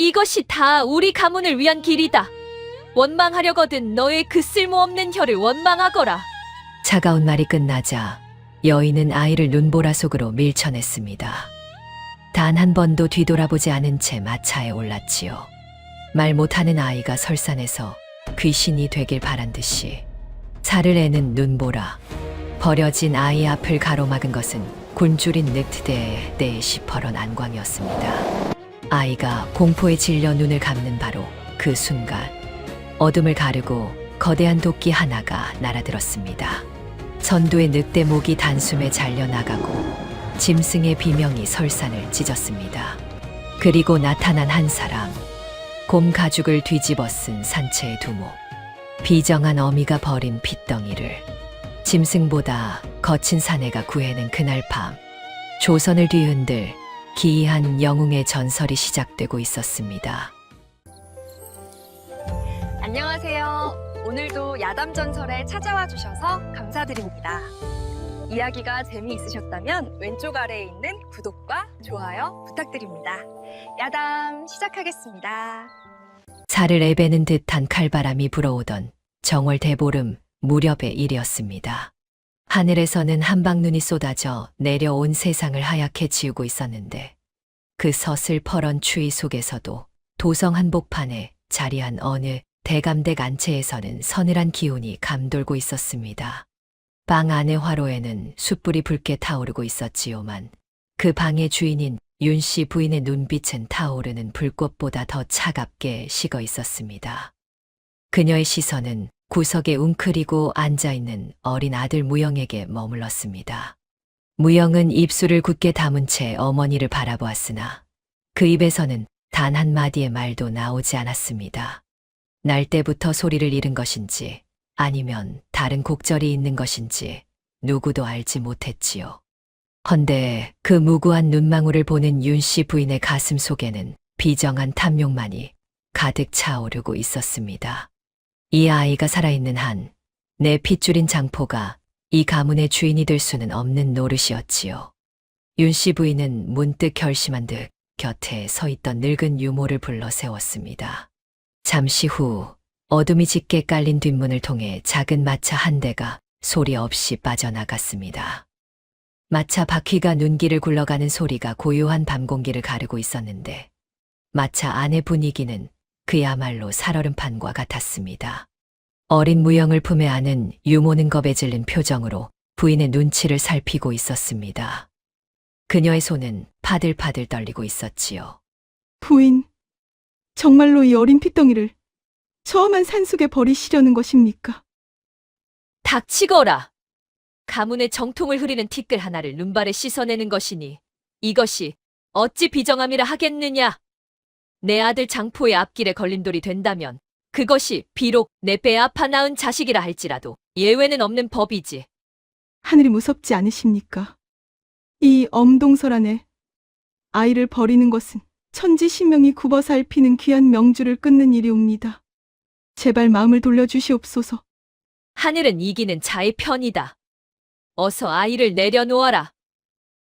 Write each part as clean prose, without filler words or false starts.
이것이 다 우리 가문을 위한 길이다. 원망하려거든 너의 그 쓸모없는 혀를 원망하거라. 차가운 말이 끝나자 여인은 아이를 눈보라 속으로 밀쳐냈습니다. 단 한 번도 뒤돌아보지 않은 채 마차에 올랐지요. 말 못하는 아이가 설산에서 귀신이 되길 바란 듯이 살을 애는 눈보라. 버려진 아이 앞을 가로막은 것은 굶주린 늑대의 내 시퍼런 안광이었습니다. 아이가 공포에 질려 눈을 감는 바로 그 순간 어둠을 가르고 거대한 도끼 하나가 날아들었습니다. 선두의 늑대 목이 단숨에 잘려나가고 짐승의 비명이 설산을 찢었습니다. 그리고 나타난 한 사람, 곰 가죽을 뒤집어 쓴 산채의 두목, 비정한 어미가 버린 핏덩이를 짐승보다 거친 사내가 구해낸 그날 밤, 조선을 뒤흔들 기이한 영웅의 전설이 시작되고 있었습니다. 안녕하세요. 오늘도 야담전설에 찾아와 주셔서 감사드립니다. 이야기가 재미있으셨다면 왼쪽 아래에 있는 구독과 좋아요 부탁드립니다. 야담 시작하겠습니다. 살을 애베는 듯한 칼바람이 불어오던 정월 대보름 무렵의 일이었습니다. 하늘에서는 한방눈이 쏟아져 내려온 세상을 하얗게 지우고 있었는데 그 서슬퍼런 추위 속에서도 도성 한복판에 자리한 어느 대감댁 안채에서는 서늘한 기운이 감돌고 있었습니다. 방 안의 화로에는 숯불이 붉게 타오르고 있었지요만 그 방의 주인인 윤씨 부인의 눈빛은 타오르는 불꽃보다 더 차갑게 식어 있었습니다. 그녀의 시선은 구석에 웅크리고 앉아있는 어린 아들 무영에게 머물렀습니다. 무영은 입술을 굳게 다문 채 어머니를 바라보았으나 그 입에서는 단 한마디의 말도 나오지 않았습니다. 날 때부터 소리를 잃은 것인지 아니면 다른 곡절이 있는 것인지 누구도 알지 못했지요. 헌데 그 무구한 눈망울을 보는 윤씨 부인의 가슴 속에는 비정한 탐욕만이 가득 차오르고 있었습니다. 이 아이가 살아있는 한 내 핏줄인 장포가 이 가문의 주인이 될 수는 없는 노릇이었지요. 윤씨 부인은 문득 결심한 듯 곁에 서 있던 늙은 유모를 불러 세웠습니다. 잠시 후 어둠이 짙게 깔린 뒷문을 통해 작은 마차 한 대가 소리 없이 빠져나갔습니다. 마차 바퀴가 눈길을 굴러가는 소리가 고요한 밤 공기를 가르고 있었는데 마차 안의 분위기는 그야말로 살얼음판과 같았습니다. 어린 무영을 품에 안은 유모는 겁에 질린 표정으로 부인의 눈치를 살피고 있었습니다. 그녀의 손은 파들파들 떨리고 있었지요. 부인, 정말로 이 어린 핏덩이를 저 험한 산속에 버리시려는 것입니까? 닥치거라. 가문의 정통을 흐리는 티끌 하나를 눈발에 씻어내는 것이니 이것이 어찌 비정함이라 하겠느냐. 내 아들 장포의 앞길에 걸림돌이 된다면 그것이 비록 내 배 아파 낳은 자식이라 할지라도 예외는 없는 법이지. 하늘이 무섭지 않으십니까? 이 엄동설 안에 아이를 버리는 것은 천지신명이 굽어 살피는 귀한 명주를 끊는 일이옵니다. 제발 마음을 돌려주시옵소서. 하늘은 이기는 자의 편이다. 어서 아이를 내려놓아라.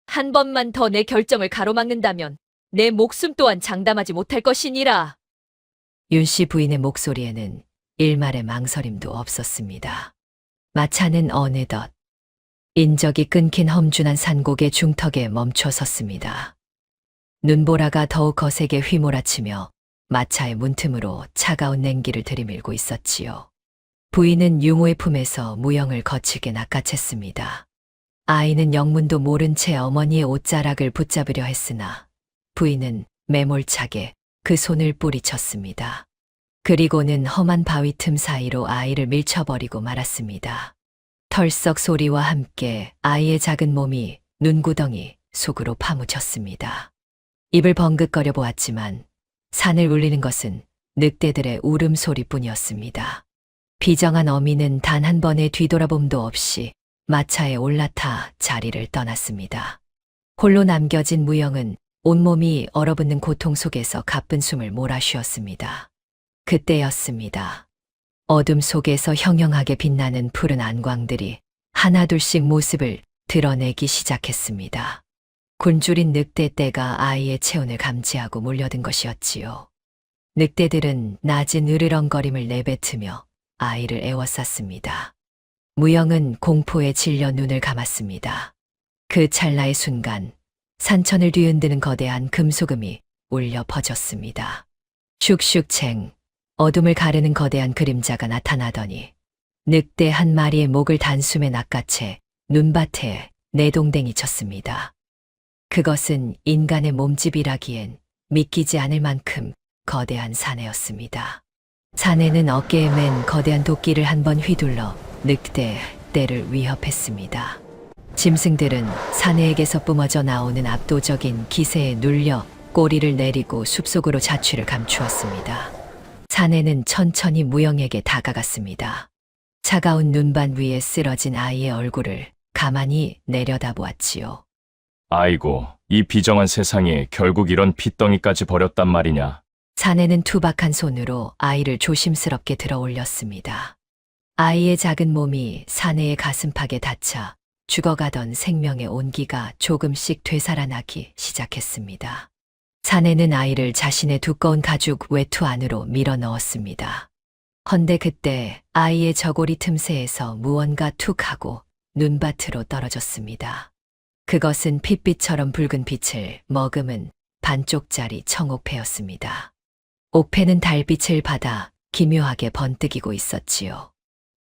한 번만 더 내 결정을 가로막는다면 내 목숨 또한 장담하지 못할 것이니라. 윤씨 부인의 목소리에는 일말의 망설임도 없었습니다. 마차는 어느덧 인적이 끊긴 험준한 산곡의 중턱에 멈춰 섰습니다. 눈보라가 더욱 거세게 휘몰아치며 마차의 문틈으로 차가운 냉기를 들이밀고 있었지요. 부인은 유모의 품에서 무영을 거칠게 낚아챘습니다. 아이는 영문도 모른 채 어머니의 옷자락을 붙잡으려 했으나 부인은 매몰차게 그 손을 뿌리쳤습니다. 그리고는 험한 바위 틈 사이로 아이를 밀쳐버리고 말았습니다. 털썩 소리와 함께 아이의 작은 몸이 눈구덩이 속으로 파묻혔습니다. 입을 벙긋거려 보았지만 산을 울리는 것은 늑대들의 울음소리뿐이었습니다. 비정한 어미는 단 한 번의 뒤돌아봄도 없이 마차에 올라타 자리를 떠났습니다. 홀로 남겨진 무영은 온몸이 얼어붙는 고통 속에서 가쁜 숨을 몰아쉬었습니다. 그때였습니다. 어둠 속에서 형형하게 빛나는 푸른 안광들이 하나둘씩 모습을 드러내기 시작했습니다. 굶주린 늑대 떼가 아이의 체온을 감지하고 몰려든 것이었지요. 늑대들은 낮은 으르렁거림을 내뱉으며 아이를 에워쌌습니다. 무영은 공포에 질려 눈을 감았습니다. 그 찰나의 순간 산천을 뒤흔드는 거대한 금소금이 울려 퍼졌습니다. 슉슉챙 어둠을 가르는 거대한 그림자가 나타나더니 늑대 한 마리의 목을 단숨에 낚아채 눈밭에 내동댕이 쳤습니다. 그것은 인간의 몸집이라기엔 믿기지 않을 만큼 거대한 사내였습니다. 사내는 어깨에 맨 거대한 도끼를 한 번 휘둘러 늑대를 위협했습니다. 짐승들은 사내에게서 뿜어져 나오는 압도적인 기세에 눌려 꼬리를 내리고 숲속으로 자취를 감추었습니다. 사내는 천천히 무영에게 다가갔습니다. 차가운 눈반 위에 쓰러진 아이의 얼굴을 가만히 내려다보았지요. 아이고, 이 비정한 세상에 결국 이런 핏덩이까지 버렸단 말이냐. 사내는 투박한 손으로 아이를 조심스럽게 들어 올렸습니다. 아이의 작은 몸이 사내의 가슴팍에 닿자 죽어가던 생명의 온기가 조금씩 되살아나기 시작했습니다. 사내는 아이를 자신의 두꺼운 가죽 외투 안으로 밀어 넣었습니다. 헌데 그때 아이의 저고리 틈새에서 무언가 툭 하고 눈밭으로 떨어졌습니다. 그것은 핏빛처럼 붉은 빛을 머금은 반쪽짜리 청옥패였습니다. 옥패는 달빛을 받아 기묘하게 번뜩이고 있었지요.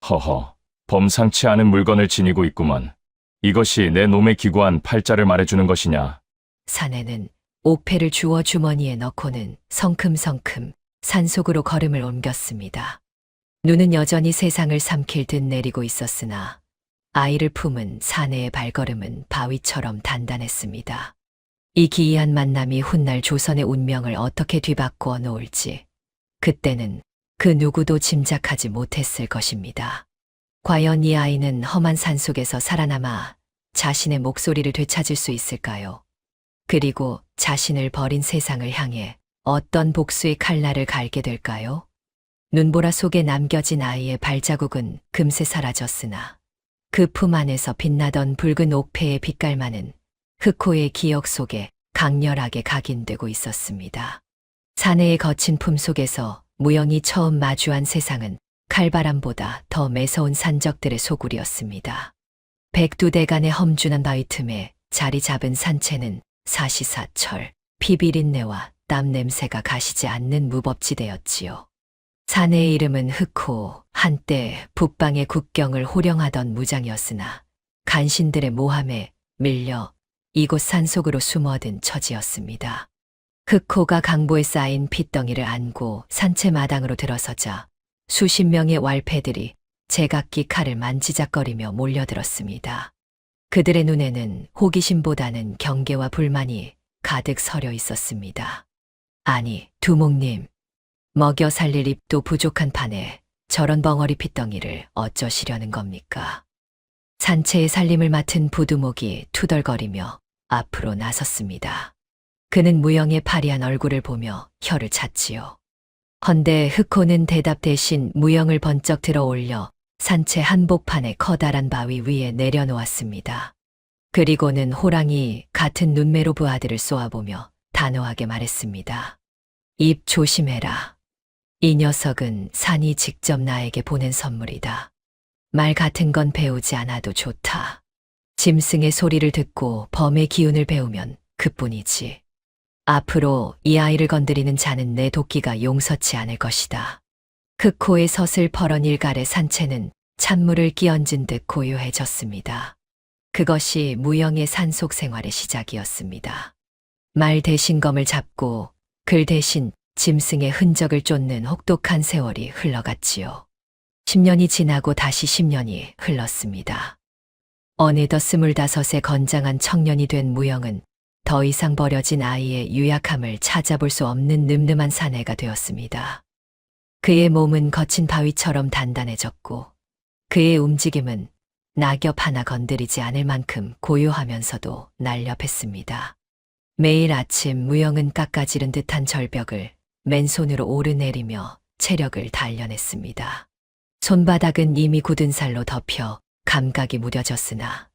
허허, 범상치 않은 물건을 지니고 있구먼. 이것이 내 놈의 기구한 팔자를 말해주는 것이냐. 사내는 옥패를 주워 주머니에 넣고는 성큼성큼 산속으로 걸음을 옮겼습니다. 눈은 여전히 세상을 삼킬 듯 내리고 있었으나 아이를 품은 사내의 발걸음은 바위처럼 단단했습니다. 이 기이한 만남이 훗날 조선의 운명을 어떻게 뒤바꾸어 놓을지 그때는 그 누구도 짐작하지 못했을 것입니다. 과연 이 아이는 험한 산속에서 살아남아 자신의 목소리를 되찾을 수 있을까요? 그리고 자신을 버린 세상을 향해 어떤 복수의 칼날을 갈게 될까요? 눈보라 속에 남겨진 아이의 발자국은 금세 사라졌으나 그 품 안에서 빛나던 붉은 옥패의 빛깔만은 흑호의 기억 속에 강렬하게 각인되고 있었습니다. 사내의 거친 품 속에서 무영이 처음 마주한 세상은 칼바람보다 더 매서운 산적들의 소굴이었습니다. 백두대간의 험준한 바위 틈에 자리 잡은 산채는 사시사철, 피비린내와 땀 냄새가 가시지 않는 무법지대였지요. 사내의 이름은 흑호, 한때 북방의 국경을 호령하던 무장이었으나 간신들의 모함에 밀려 이곳 산속으로 숨어든 처지였습니다. 흑호가 강보에 쌓인 핏덩이를 안고 산채 마당으로 들어서자 수십 명의 왈패들이 제각기 칼을 만지작거리며 몰려들었습니다. 그들의 눈에는 호기심보다는 경계와 불만이 가득 서려 있었습니다. 아니, 두목님, 먹여 살릴 입도 부족한 판에 저런 벙어리 핏덩이를 어쩌시려는 겁니까? 산채의 살림을 맡은 부두목이 투덜거리며 앞으로 나섰습니다. 그는 무영의 파리한 얼굴을 보며 혀를 찼지요. 헌데 흑호는 대답 대신 무영을 번쩍 들어 올려 산채 한복판의 커다란 바위 위에 내려놓았습니다. 그리고는 호랑이 같은 눈매로 그 아들을 쏘아보며 단호하게 말했습니다. 입 조심해라. 이 녀석은 산이 직접 나에게 보낸 선물이다. 말 같은 건 배우지 않아도 좋다. 짐승의 소리를 듣고 범의 기운을 배우면 그뿐이지. 앞으로 이 아이를 건드리는 자는 내 도끼가 용서치 않을 것이다. 흑호의 서슬퍼런 일갈의 산채는 찬물을 끼얹은 듯 고요해졌습니다. 그것이 무영의 산속 생활의 시작이었습니다. 말 대신 검을 잡고 글 대신 짐승의 흔적을 쫓는 혹독한 세월이 흘러갔지요. 10년이 지나고 다시 10년이 흘렀습니다. 어느덧 25의 건장한 청년이 된 무영은 더 이상 버려진 아이의 유약함을 찾아볼 수 없는 늠름한 사내가 되었습니다. 그의 몸은 거친 바위처럼 단단해졌고 그의 움직임은 낙엽 하나 건드리지 않을 만큼 고요하면서도 날렵했습니다. 매일 아침 무영은 깎아지른 듯한 절벽을 맨손으로 오르내리며 체력을 단련했습니다. 손바닥은 이미 굳은 살로 덮여 감각이 무뎌졌으나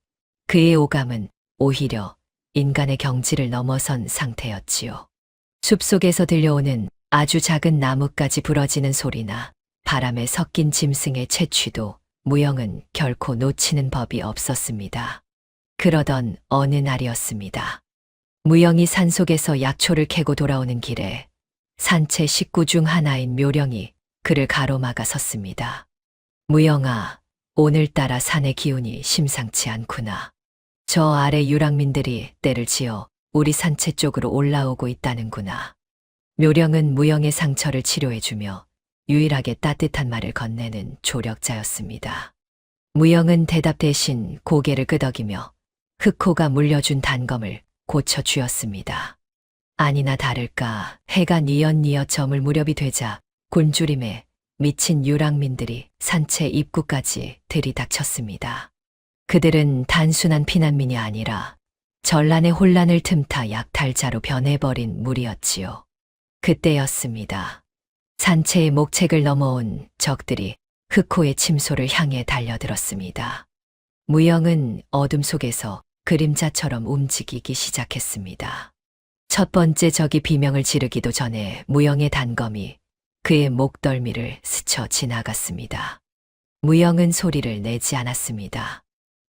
그의 오감은 오히려 인간의 경지를 넘어선 상태였지요. 숲속에서 들려오는 아주 작은 나뭇가지 부러지는 소리나 바람에 섞인 짐승의 채취도 무영은 결코 놓치는 법이 없었습니다. 그러던 어느 날이었습니다. 무영이 산속에서 약초를 캐고 돌아오는 길에 산채 식구 중 하나인 묘령이 그를 가로막아 섰습니다. 무영아, 오늘따라 산의 기운이 심상치 않구나. 저 아래 유랑민들이 떼를 지어 우리 산채 쪽으로 올라오고 있다는구나. 묘령은 무영의 상처를 치료해주며 유일하게 따뜻한 말을 건네는 조력자였습니다. 무영은 대답 대신 고개를 끄덕이며 흑호가 물려준 단검을 고쳐주었습니다. 아니나 다를까 해가 뉘엿뉘엿 저물 무렵이 되자 곤주림에 미친 유랑민들이 산채 입구까지 들이닥쳤습니다. 그들은 단순한 피난민이 아니라 전란의 혼란을 틈타 약탈자로 변해버린 무리였지요. 그때였습니다. 산채의 목책을 넘어온 적들이 흑호의 침소를 향해 달려들었습니다. 무영은 어둠 속에서 그림자처럼 움직이기 시작했습니다. 첫 번째 적이 비명을 지르기도 전에 무영의 단검이 그의 목덜미를 스쳐 지나갔습니다. 무영은 소리를 내지 않았습니다.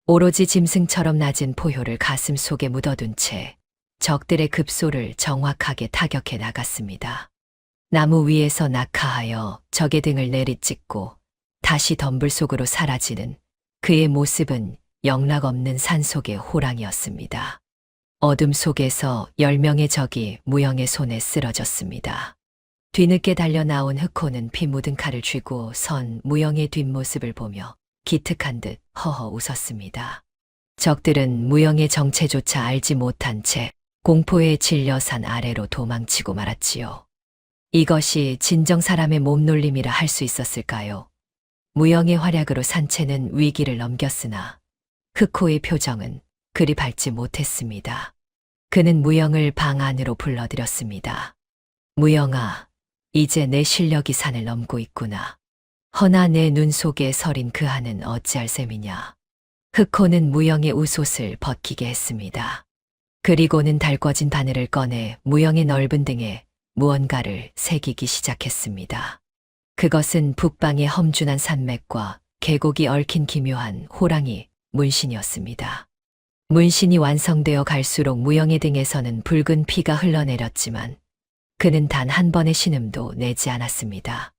오로지 짐승처럼 낮은 포효를 가슴 속에 묻어둔 채 적들의 급소를 정확하게 타격해 나갔습니다. 나무 위에서 낙하하여 적의 등을 내리찍고 다시 덤불 속으로 사라지는 그의 모습은 영락없는 산속의 호랑이였습니다. 어둠 속에서 10명의 적이 무영의 손에 쓰러졌습니다. 뒤늦게 달려나온 흑호는 피 묻은 칼을 쥐고 선 무영의 뒷모습을 보며 기특한 듯 허허 웃었습니다. 적들은 무영의 정체조차 알지 못한 채 공포에 질려 산 아래로 도망치고 말았지요. 이것이 진정 사람의 몸놀림이라 할 수 있었을까요? 무영의 활약으로 산채는 위기를 넘겼으나 흑호의 표정은 그리 밝지 못했습니다. 그는 무영을 방 안으로 불러들였습니다. 무영아, 이제 내 실력이 산을 넘고 있구나. 허나 내 눈 속에 서린 그 한은 어찌할 셈이냐. 흑호는 무영의 웃옷을 벗기게 했습니다. 그리고는 달궈진 바늘을 꺼내 무영의 넓은 등에 무언가를 새기기 시작했습니다. 그것은 북방의 험준한 산맥과 계곡이 얽힌 기묘한 호랑이 문신이었습니다. 문신이 완성되어 갈수록 무영의 등에서는 붉은 피가 흘러내렸지만 그는 단 한 번의 신음도 내지 않았습니다.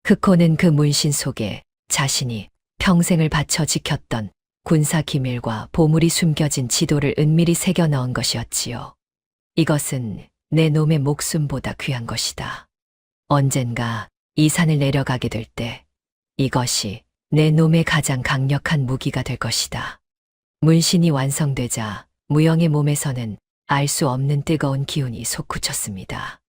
흑호는 그 문신 속에 자신이 평생을 바쳐 지켰던 군사 기밀과 보물이 숨겨진 지도를 은밀히 새겨 넣은 것이었지요. 이것은 내 놈의 목숨보다 귀한 것이다. 언젠가 이 산을 내려가게 될 때 이것이 내 놈의 가장 강력한 무기가 될 것이다. 문신이 완성되자 무영의 몸에서는 알 수 없는 뜨거운 기운이 솟구쳤습니다.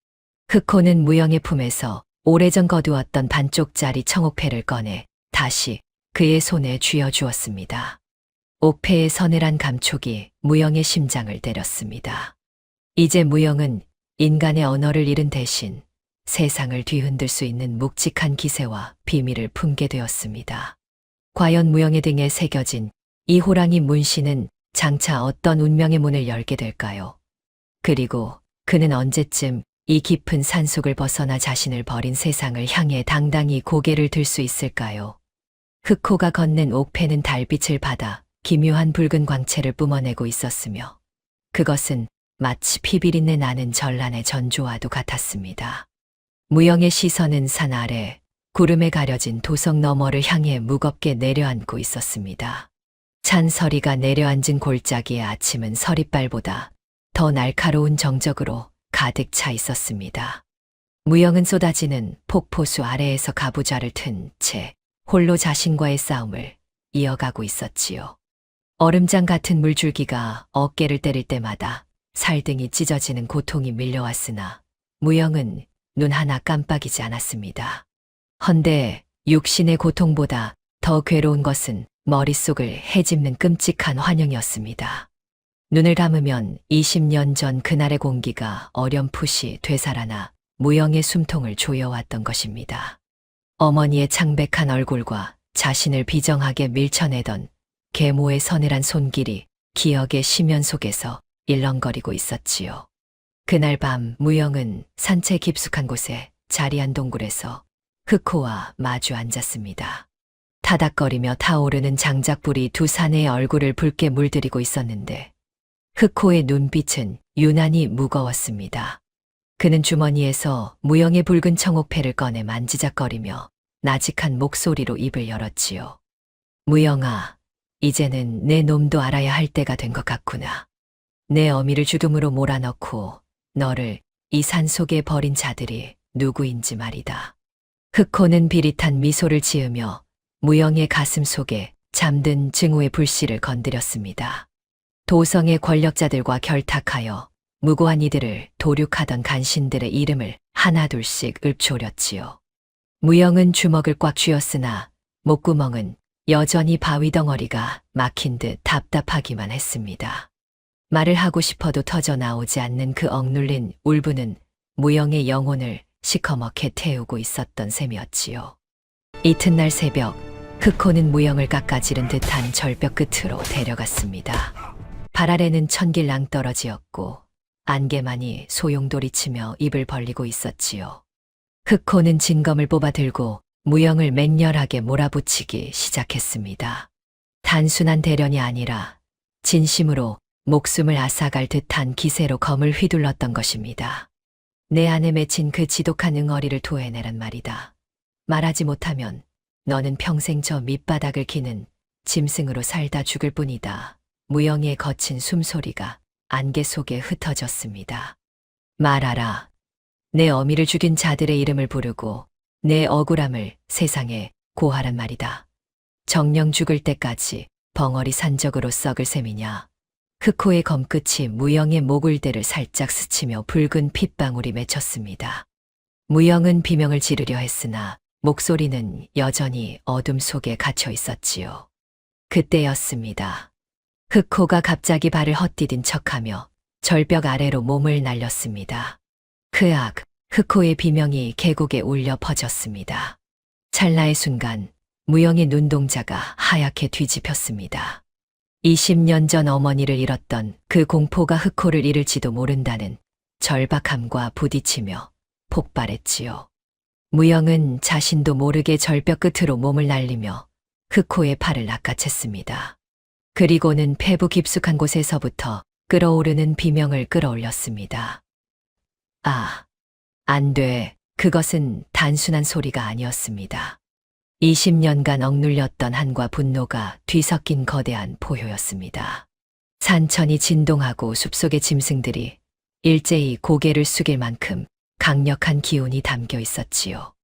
흑호는 무영의 품에서 오래전 거두었던 반쪽짜리 청옥패를 꺼내 다시 그의 손에 쥐어주었습니다. 옥패의 서늘한 감촉이 무영의 심장을 때렸습니다. 이제 무영은 인간의 언어를 잃은 대신 세상을 뒤흔들 수 있는 묵직한 기세와 비밀을 품게 되었습니다. 과연 무영의 등에 새겨진 이 호랑이 문신은 장차 어떤 운명의 문을 열게 될까요? 그리고 그는 언제쯤 이 깊은 산속을 벗어나 자신을 버린 세상을 향해 당당히 고개를 들 수 있을까요? 흑호가 건넨 옥패는 달빛을 받아 기묘한 붉은 광채를 뿜어내고 있었으며 그것은 마치 피비린내 나는 전란의 전조와도 같았습니다. 무영의 시선은 산 아래 구름에 가려진 도성 너머를 향해 무겁게 내려앉고 있었습니다. 찬서리가 내려앉은 골짜기의 아침은 서리빨보다 더 날카로운 정적으로 가득 차 있었습니다. 무영은 쏟아지는 폭포수 아래에서 가부좌를 튼 채 홀로 자신과의 싸움을 이어가고 있었지요. 얼음장 같은 물줄기가 어깨를 때릴 때마다 살등이 찢어지는 고통이 밀려왔으나 무영은 눈 하나 깜빡이지 않았습니다. 헌데 육신의 고통보다 더 괴로운 것은 머릿속을 헤집는 끔찍한 환영이었습니다. 눈을 감으면 20년 전 그날의 공기가 어렴풋이 되살아나 무영의 숨통을 조여왔던 것입니다. 어머니의 창백한 얼굴과 자신을 비정하게 밀쳐내던 계모의 서늘한 손길이 기억의 심연 속에서 일렁거리고 있었지요. 그날 밤 무영은 산채 깊숙한 곳에 자리한 동굴에서 흑호와 마주 앉았습니다. 타닥거리며 타오르는 장작불이 두 사내의 얼굴을 붉게 물들이고 있었는데 흑호의 눈빛은 유난히 무거웠습니다. 그는 주머니에서 무영의 붉은 청옥패를 꺼내 만지작거리며 나직한 목소리로 입을 열었지요. 무영아, 이제는 내 놈도 알아야 할 때가 된 것 같구나. 내 어미를 주둠으로 몰아넣고 너를 이 산속에 버린 자들이 누구인지 말이다. 흑호는 비릿한 미소를 지으며 무영의 가슴 속에 잠든 증오의 불씨를 건드렸습니다. 도성의 권력자들과 결탁하여 무고한 이들을 도륙하던 간신들의 이름을 하나둘씩 읊조렸지요. 무영은 주먹을 꽉 쥐었으나 목구멍은 여전히 바위 덩어리가 막힌 듯 답답하기만 했습니다. 말을 하고 싶어도 터져 나오지 않는 그 억눌린 울분은 무영의 영혼을 시커멓게 태우고 있었던 셈이었지요. 이튿날 새벽, 흑호는 무영을 깎아지른 듯한 절벽 끝으로 데려갔습니다. 발 아래는 천길 낭떠러지였고 안개만이 소용돌이치며 입을 벌리고 있었지요. 흑호는 진검을 뽑아 들고 무영을 맹렬하게 몰아붙이기 시작했습니다. 단순한 대련이 아니라 진심으로 목숨을 앗아갈 듯한 기세로 검을 휘둘렀던 것입니다. 내 안에 맺힌 그 지독한 응어리를 토해내란 말이다. 말하지 못하면 너는 평생 저 밑바닥을 기는 짐승으로 살다 죽을 뿐이다. 무영의 거친 숨소리가 안개 속에 흩어졌습니다. 말하라. 내 어미를 죽인 자들의 이름을 부르고 내 억울함을 세상에 고하란 말이다. 정령 죽을 때까지 벙어리 산적으로 썩을 셈이냐. 흑호의 검끝이 무영의 목울대를 살짝 스치며 붉은 핏방울이 맺혔습니다. 무영은 비명을 지르려 했으나 목소리는 여전히 어둠 속에 갇혀 있었지요. 그때였습니다. 흑호가 갑자기 발을 헛디딘 척하며 절벽 아래로 몸을 날렸습니다. 크악, 흑호의 비명이 계곡에 울려 퍼졌습니다. 찰나의 순간 무영의 눈동자가 하얗게 뒤집혔습니다. 20년 전 어머니를 잃었던 그 공포가 흑호를 잃을지도 모른다는 절박함과 부딪히며 폭발했지요. 무영은 자신도 모르게 절벽 끝으로 몸을 날리며 흑호의 팔을 낚아챘습니다. 그리고는 폐부 깊숙한 곳에서부터 끓어오르는 비명을 끌어올렸습니다. 아, 안 돼. 그것은 단순한 소리가 아니었습니다. 20년간 억눌렸던 한과 분노가 뒤섞인 거대한 포효였습니다. 산천이 진동하고 숲속의 짐승들이 일제히 고개를 숙일 만큼 강력한 기운이 담겨 있었지요.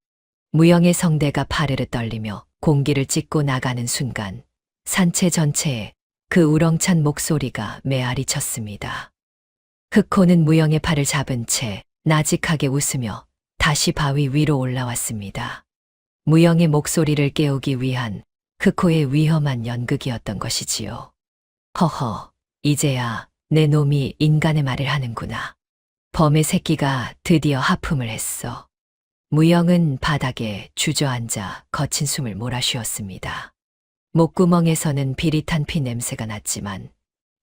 무영의 성대가 파르르 떨리며 공기를 찢고 나가는 순간 산채 전체에 그 우렁찬 목소리가 메아리 쳤습니다. 흑호는 무영의 팔을 잡은 채 나직하게 웃으며 다시 바위 위로 올라왔습니다. 무영의 목소리를 깨우기 위한 흑호의 위험한 연극이었던 것이지요. 허허, 이제야 내 놈이 인간의 말을 하는구나. 범의 새끼가 드디어 하품을 했어. 무영은 바닥에 주저앉아 거친 숨을 몰아쉬었습니다. 목구멍에서는 비릿한 피 냄새가 났지만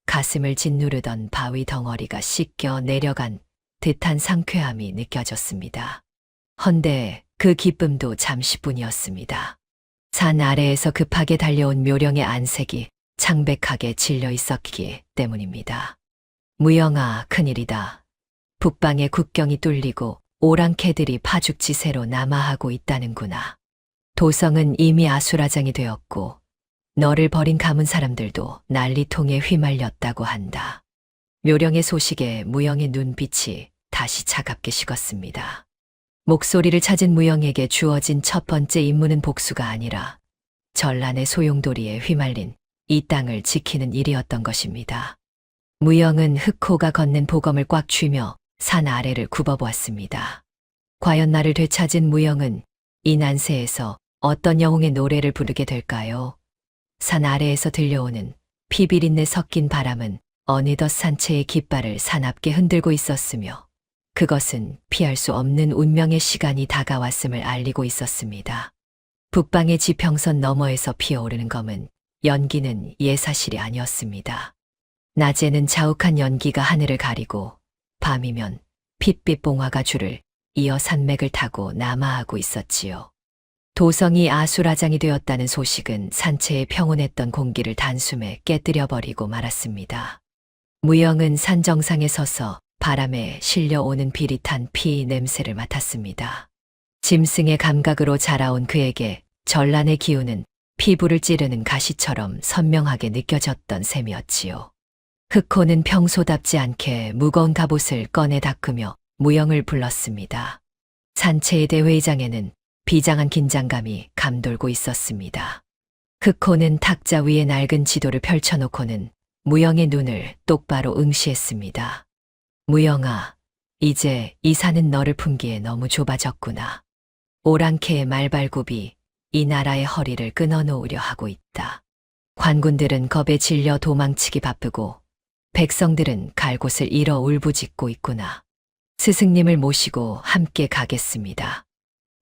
가슴을 짓누르던 바위 덩어리가 씻겨 내려간 듯한 상쾌함이 느껴졌습니다. 헌데 그 기쁨도 잠시뿐이었습니다. 산 아래에서 급하게 달려온 묘령의 안색이 창백하게 질려 있었기 때문입니다. 무영아, 큰일이다. 북방의 국경이 뚫리고 오랑캐들이 파죽지세로 남하하고 있다는구나. 도성은 이미 아수라장이 되었고 너를 버린 가문 사람들도 난리통에 휘말렸다고 한다. 묘령의 소식에 무영의 눈빛이 다시 차갑게 식었습니다. 목소리를 찾은 무영에게 주어진 첫 번째 임무는 복수가 아니라 전란의 소용돌이에 휘말린 이 땅을 지키는 일이었던 것입니다. 무영은 흑호가 걷는 보검을 꽉 쥐며 산 아래를 굽어보았습니다. 과연 나를 되찾은 무영은 이 난세에서 어떤 영웅의 노래를 부르게 될까요? 산 아래에서 들려오는 피비린내 섞인 바람은 어느덧 산채의 깃발을 사납게 흔들고 있었으며 그것은 피할 수 없는 운명의 시간이 다가왔음을 알리고 있었습니다. 북방의 지평선 너머에서 피어오르는 검은 연기는 예사실이 아니었습니다. 낮에는 자욱한 연기가 하늘을 가리고 밤이면 핏빛 봉화가 줄을 이어 산맥을 타고 남하하고 있었지요. 도성이 아수라장이 되었다는 소식은 산체의 평온했던 공기를 단숨에 깨뜨려버리고 말았습니다. 무영은 산 정상에 서서 바람에 실려오는 비릿한 피 냄새를 맡았습니다. 짐승의 감각으로 자라온 그에게 전란의 기운은 피부를 찌르는 가시처럼 선명하게 느껴졌던 셈이었지요. 흑호는 평소답지 않게 무거운 갑옷을 꺼내 닦으며 무영을 불렀습니다. 산체의 대회의장에는 비장한 긴장감이 감돌고 있었습니다. 흑호는 탁자 위에 낡은 지도를 펼쳐놓고는 무영의 눈을 똑바로 응시했습니다. 무영아, 이제 이 산은 너를 품기에 너무 좁아졌구나. 오랑캐의 말발굽이 이 나라의 허리를 끊어놓으려 하고 있다. 관군들은 겁에 질려 도망치기 바쁘고 백성들은 갈 곳을 잃어 울부짖고 있구나. 스승님을 모시고 함께 가겠습니다.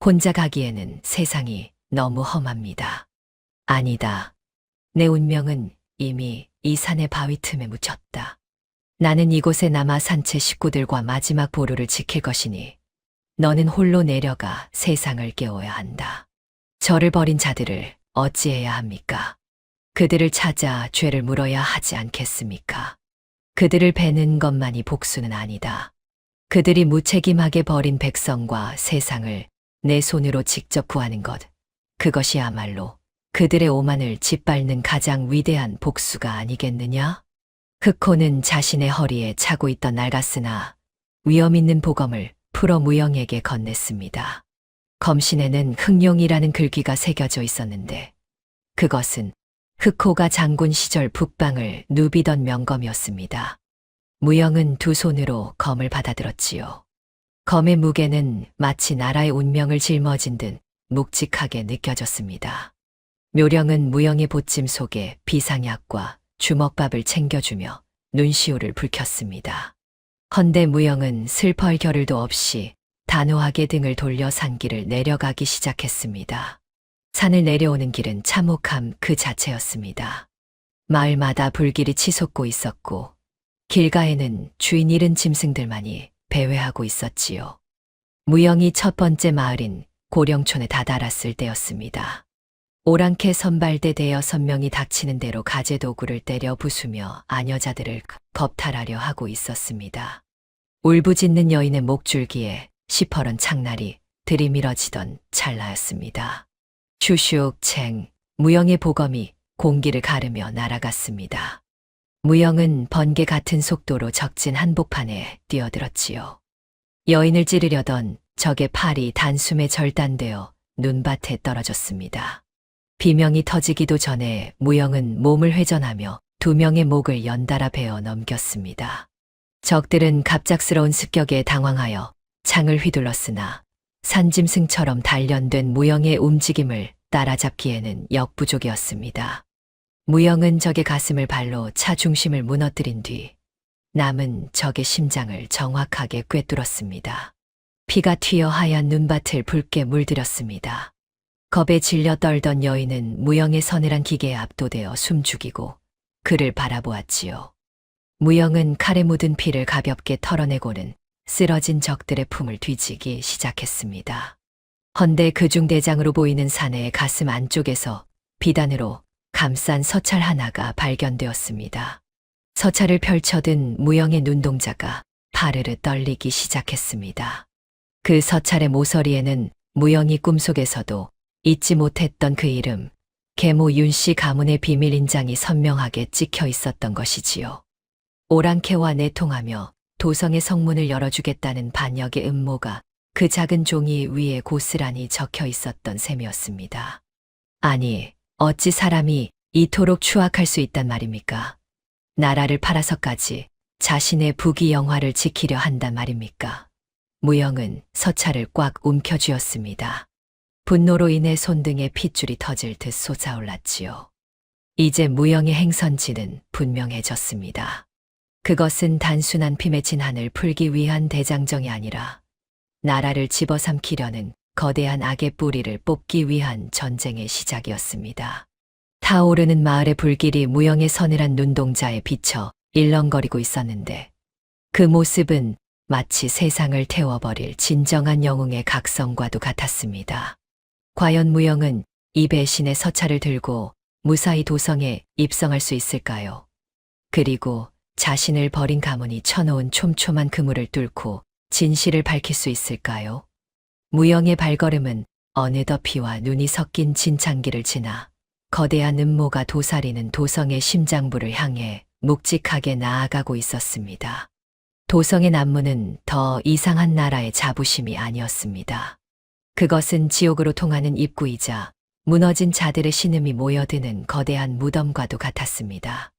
혼자 가기에는 세상이 너무 험합니다. 아니다. 내 운명은 이미 이 산의 바위 틈에 묻혔다. 나는 이곳에 남아 산채 식구들과 마지막 보루를 지킬 것이니 너는 홀로 내려가 세상을 깨워야 한다. 저를 버린 자들을 어찌해야 합니까? 그들을 찾아 죄를 물어야 하지 않겠습니까? 그들을 베는 것만이 복수는 아니다. 그들이 무책임하게 버린 백성과 세상을 내 손으로 직접 구하는 것, 그것이야말로 그들의 오만을 짓밟는 가장 위대한 복수가 아니겠느냐? 흑호는 자신의 허리에 차고 있던 낡았으나 위험 있는 보검을 풀어 무영에게 건넸습니다. 검신에는 흑룡이라는 글귀가 새겨져 있었는데 그것은 흑호가 장군 시절 북방을 누비던 명검이었습니다. 무영은 두 손으로 검을 받아들었지요. 검의 무게는 마치 나라의 운명을 짊어진 듯 묵직하게 느껴졌습니다. 묘령은 무영의 보찜 속에 비상약과 주먹밥을 챙겨주며 눈시울을 붉혔습니다. 헌데 무영은 슬퍼할 겨를도 없이 단호하게 등을 돌려 산길을 내려가기 시작했습니다. 산을 내려오는 길은 참혹함 그 자체였습니다. 마을마다 불길이 치솟고 있었고 길가에는 주인 잃은 짐승들만이 배회하고 있었지요. 무영이 첫 번째 마을인 고령촌에 다다랐을 때였습니다. 오랑캐 선발대 대여섯 명이 닥치는 대로 가재도구를 때려 부수며 아녀자들을 겁탈하려 하고 있었습니다. 울부짖는 여인의 목줄기에 시퍼런 창날이 들이밀어지던 찰나였습니다. 슈슉챙, 무영의 보검이 공기를 가르며 날아갔습니다. 무영은 번개 같은 속도로 적진 한복판에 뛰어들었지요. 여인을 찌르려던 적의 팔이 단숨에 절단되어 눈밭에 떨어졌습니다. 비명이 터지기도 전에 무영은 몸을 회전하며 두 명의 목을 연달아 베어 넘겼습니다. 적들은 갑작스러운 습격에 당황하여 창을 휘둘렀으나 산짐승처럼 단련된 무영의 움직임을 따라잡기에는 역부족이었습니다. 무영은 적의 가슴을 발로 차 중심을 무너뜨린 뒤 남은 적의 심장을 정확하게 꿰뚫었습니다. 피가 튀어 하얀 눈밭을 붉게 물들였습니다. 겁에 질려 떨던 여인은 무영의 서늘한 기계에 압도되어 숨죽이고 그를 바라보았지요. 무영은 칼에 묻은 피를 가볍게 털어내고는 쓰러진 적들의 품을 뒤지기 시작했습니다. 헌데 그중 대장으로 보이는 사내의 가슴 안쪽에서 비단으로 감싼 서찰 하나가 발견되었습니다. 서찰을 펼쳐든 무영의 눈동자가 파르르 떨리기 시작했습니다. 그 서찰의 모서리에는 무영이 꿈속에서도 잊지 못했던 그 이름, 계모 윤씨 가문의 비밀 인장이 선명하게 찍혀 있었던 것이지요. 오랑캐와 내통하며 도성의 성문을 열어주겠다는 반역의 음모가 그 작은 종이 위에 고스란히 적혀 있었던 셈이었습니다. 아니, 어찌 사람이 이토록 추악할 수 있단 말입니까? 나라를 팔아서까지 자신의 부귀 영화를 지키려 한단 말입니까? 무영은 서찰을 꽉 움켜쥐었습니다. 분노로 인해 손등에 핏줄이 터질 듯 솟아올랐지요. 이제 무영의 행선지는 분명해졌습니다. 그것은 단순한 피 맺힌 한을 풀기 위한 대장정이 아니라 나라를 집어삼키려는 거대한 악의 뿌리를 뽑기 위한 전쟁의 시작이었습니다. 타오르는 마을의 불길이 무영의 서늘한 눈동자에 비쳐 일렁거리고 있었는데 그 모습은 마치 세상을 태워버릴 진정한 영웅의 각성과도 같았습니다. 과연 무영은 이 배신의 서찰을 들고 무사히 도성에 입성할 수 있을까요? 그리고 자신을 버린 가문이 쳐놓은 촘촘한 그물을 뚫고 진실을 밝힐 수 있을까요? 무영의 발걸음은 어느덧 피와 눈이 섞인 진창기를 지나 거대한 음모가 도사리는 도성의 심장부를 향해 묵직하게 나아가고 있었습니다. 도성의 난무는 더 이상한 나라의 자부심이 아니었습니다. 그것은 지옥으로 통하는 입구이자 무너진 자들의 신음이 모여드는 거대한 무덤과도 같았습니다.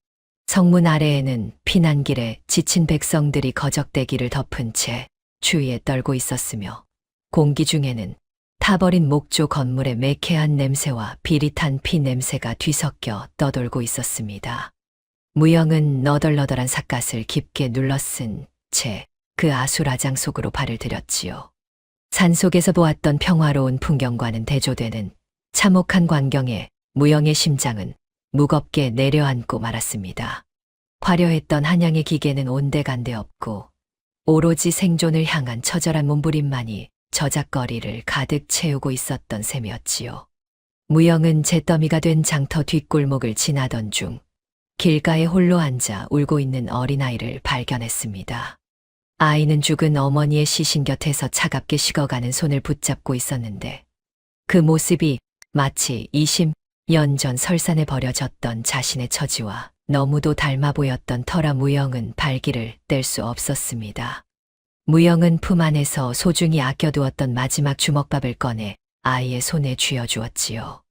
성문 아래에는 피난길에 지친 백성들이 거적대기를 덮은 채 추위에 떨고 있었으며 공기 중에는 타버린 목조 건물의 매캐한 냄새와 비릿한 피 냄새가 뒤섞여 떠돌고 있었습니다. 무영은 너덜너덜한 삿갓을 깊게 눌러쓴 채 그 아수라장 속으로 발을 들였지요. 산속에서 보았던 평화로운 풍경과는 대조되는 참혹한 광경에 무영의 심장은 무겁게 내려앉고 말았습니다. 화려했던 한양의 기계는 온데간데 없고 오로지 생존을 향한 처절한 몸부림만이 저작거리를 가득 채우고 있었던 셈이었지요. 무영은 잿더미가 된 장터 뒷골목을 지나던 중 길가에 홀로 앉아 울고 있는 어린아이를 발견했습니다. 아이는 죽은 어머니의 시신 곁에서 차갑게 식어가는 손을 붙잡고 있었는데 그 모습이 마치 20년 전 설산에 버려졌던 자신의 처지와 너무도 닮아 보였던 터라 무영은 발기를 뗄 수 없었습니다. 무영은 품 안에서 소중히 아껴두었던 마지막 주먹밥을 꺼내 아이의 손에 쥐어주었지요.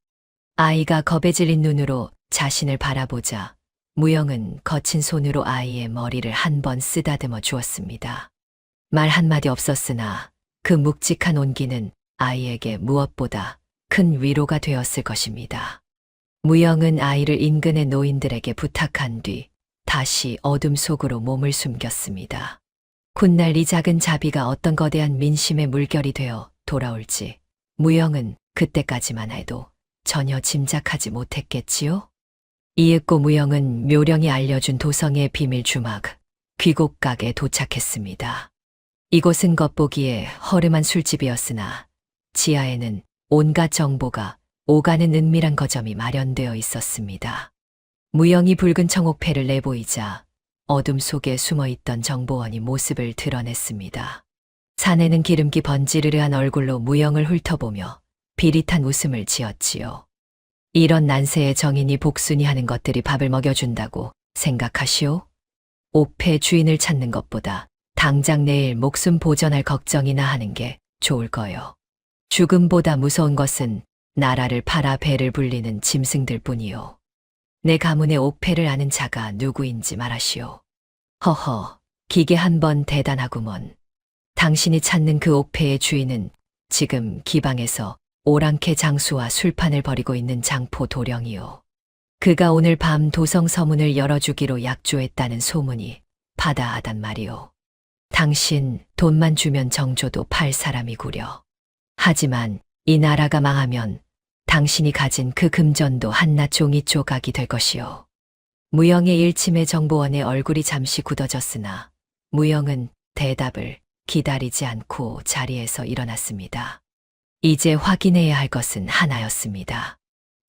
아이가 겁에 질린 눈으로 자신을 바라보자 무영은 거친 손으로 아이의 머리를 한 번 쓰다듬어 주었습니다. 말 한마디 없었으나 그 묵직한 온기는 아이에게 무엇보다 큰 위로가 되었을 것입니다. 무영은 아이를 인근의 노인들에게 부탁한 뒤 다시 어둠 속으로 몸을 숨겼습니다. 훗날 이 작은 자비가 어떤 거대한 민심의 물결이 되어 돌아올지 무영은 그때까지만 해도 전혀 짐작하지 못했겠지요? 이윽고 무영은 묘령이 알려준 도성의 비밀 주막, 귀곡각에 도착했습니다. 이곳은 겉보기에 허름한 술집이었으나 지하에는 온갖 정보가 오가는 은밀한 거점이 마련되어 있었습니다. 무영이 붉은 청옥패를 내보이자 어둠 속에 숨어있던 정보원이 모습을 드러냈습니다. 사내는 기름기 번지르르한 얼굴로 무영을 훑어보며 비릿한 웃음을 지었지요. 이런 난세의 정인이 복순이 하는 것들이 밥을 먹여준다고 생각하시오? 옥패 주인을 찾는 것보다 당장 내일 목숨 보전할 걱정이나 하는 게 좋을 거요. 죽음보다 무서운 것은 나라를 팔아 배를 불리는 짐승들 뿐이요. 내 가문의 옥패를 아는 자가 누구인지 말하시오. 허허, 기계 한 번 대단하구먼. 당신이 찾는 그 옥패의 주인은 지금 기방에서 오랑캐 장수와 술판을 벌이고 있는 장포 도령이요. 그가 오늘 밤 도성 서문을 열어주기로 약조했다는 소문이 바다하단 말이오. 당신 돈만 주면 정조도 팔 사람이구려. 하지만 이 나라가 망하면 당신이 가진 그 금전도 한낱 종이 조각이 될 것이오. 무영의 일침에 정보원의 얼굴이 잠시 굳어졌으나 무영은 대답을 기다리지 않고 자리에서 일어났습니다. 이제 확인해야 할 것은 하나였습니다.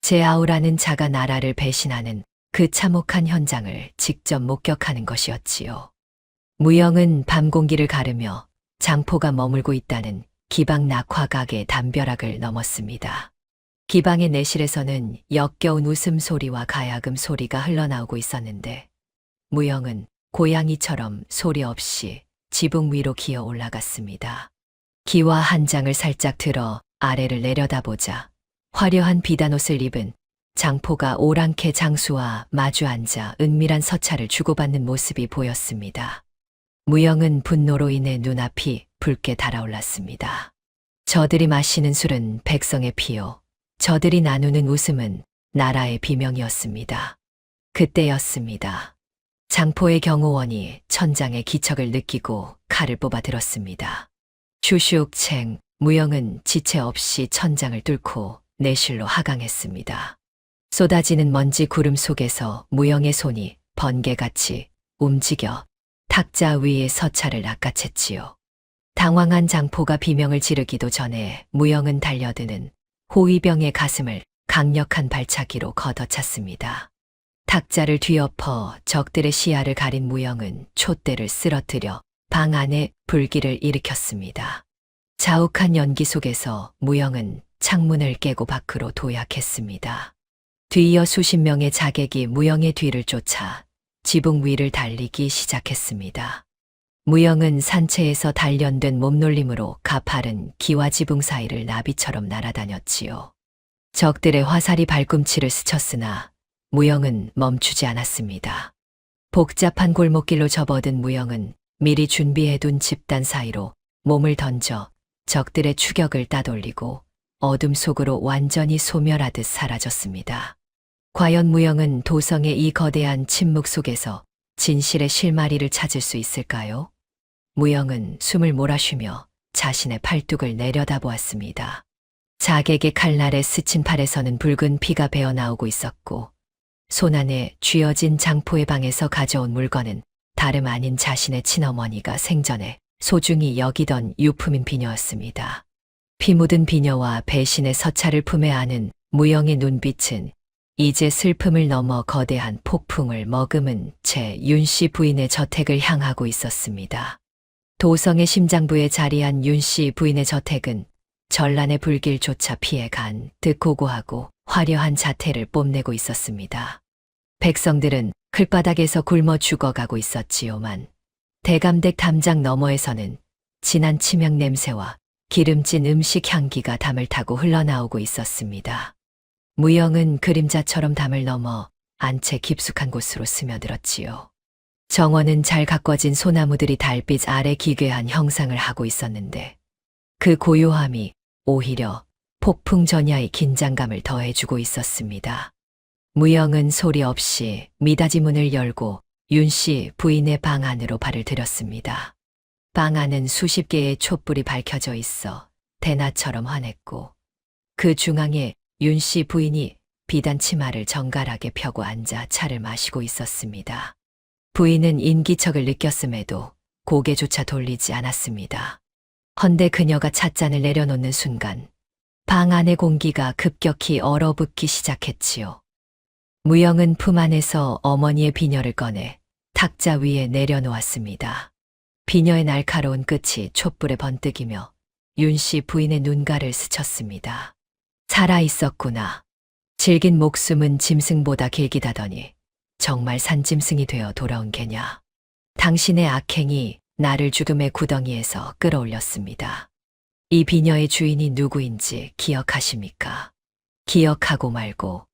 제아우라는 자가 나라를 배신하는 그 참혹한 현장을 직접 목격하는 것이었지요. 무영은 밤 공기를 가르며 장포가 머물고 있다는 기방 낙화각의 담벼락을 넘었습니다. 기방의 내실에서는 역겨운 웃음소리와 가야금 소리가 흘러나오고 있었는데 무영은 고양이처럼 소리 없이 지붕 위로 기어 올라갔습니다. 기와 한 장을 살짝 들어 아래를 내려다보자 화려한 비단옷을 입은 장포가 오랑캐 장수와 마주 앉아 은밀한 서찰을 주고받는 모습이 보였습니다. 무영은 분노로 인해 눈앞이 붉게 달아올랐습니다. 저들이 마시는 술은 백성의 피요. 저들이 나누는 웃음은 나라의 비명이었습니다. 그때였습니다. 장포의 경호원이 천장의 기척을 느끼고 칼을 뽑아 들었습니다. 슈슉챙, 무영은 지체 없이 천장을 뚫고 내실로 하강했습니다. 쏟아지는 먼지 구름 속에서 무영의 손이 번개같이 움직여 탁자 위에 서찰을 낚아챘지요. 당황한 장포가 비명을 지르기도 전에 무영은 달려드는 호위병의 가슴을 강력한 발차기로 걷어찼습니다. 탁자를 뒤엎어 적들의 시야를 가린 무영은 촛대를 쓰러뜨려 방 안에 불길을 일으켰습니다. 자욱한 연기 속에서 무영은 창문을 깨고 밖으로 도약했습니다. 뒤이어 수십 명의 자객이 무영의 뒤를 쫓아 지붕 위를 달리기 시작했습니다. 무영은 산채에서 단련된 몸놀림으로 가파른 기와 지붕 사이를 나비처럼 날아다녔지요. 적들의 화살이 발꿈치를 스쳤으나 무영은 멈추지 않았습니다. 복잡한 골목길로 접어든 무영은 미리 준비해둔 집단 사이로 몸을 던져 적들의 추격을 따돌리고 어둠 속으로 완전히 소멸하듯 사라졌습니다. 과연 무영은 도성의 이 거대한 침묵 속에서 진실의 실마리를 찾을 수 있을까요? 무영은 숨을 몰아쉬며 자신의 팔뚝을 내려다보았습니다. 자객의 칼날에 스친 팔에서는 붉은 피가 배어나오고 있었고 손안에 쥐어진 장포의 방에서 가져온 물건은 다름 아닌 자신의 친어머니가 생전에 소중히 여기던 유품인 비녀였습니다. 피 묻은 비녀와 배신의 서찰을 품에 안은 무영의 눈빛은 이제 슬픔을 넘어 거대한 폭풍을 머금은 채 윤씨 부인의 저택을 향하고 있었습니다. 도성의 심장부에 자리한 윤씨 부인의 저택은 전란의 불길조차 피해간 듯 고고하고 화려한 자태를 뽐내고 있었습니다. 백성들은 클바닥에서 굶어 죽어가고 있었지요만 대감댁 담장 너머에서는 진한 치명 냄새와 기름진 음식 향기가 담을 타고 흘러나오고 있었습니다. 무영은 그림자처럼 담을 넘어 안채 깊숙한 곳으로 스며들었지요. 정원은 잘 가꿔진 소나무들이 달빛 아래 기괴한 형상을 하고 있었는데 그 고요함이 오히려 폭풍 전야의 긴장감을 더해주고 있었습니다. 무영은 소리 없이 미닫이 문을 열고 윤씨 부인의 방 안으로 발을 들였습니다. 방 안은 수십 개의 촛불이 밝혀져 있어 대낮처럼 환했고 그 중앙에 윤씨 부인이 비단 치마를 정갈하게 펴고 앉아 차를 마시고 있었습니다. 부인은 인기척을 느꼈음에도 고개조차 돌리지 않았습니다. 헌데 그녀가 찻잔을 내려놓는 순간 방 안의 공기가 급격히 얼어붙기 시작했지요. 무영은 품 안에서 어머니의 비녀를 꺼내 탁자 위에 내려놓았습니다. 비녀의 날카로운 끝이 촛불에 번뜩이며 윤씨 부인의 눈가를 스쳤습니다. 살아있었구나. 질긴 목숨은 짐승보다 길기다더니 정말 산짐승이 되어 돌아온 개냐. 당신의 악행이 나를 죽음의 구덩이에서 끌어올렸습니다. 이 비녀의 주인이 누구인지 기억하십니까? 기억하고 말고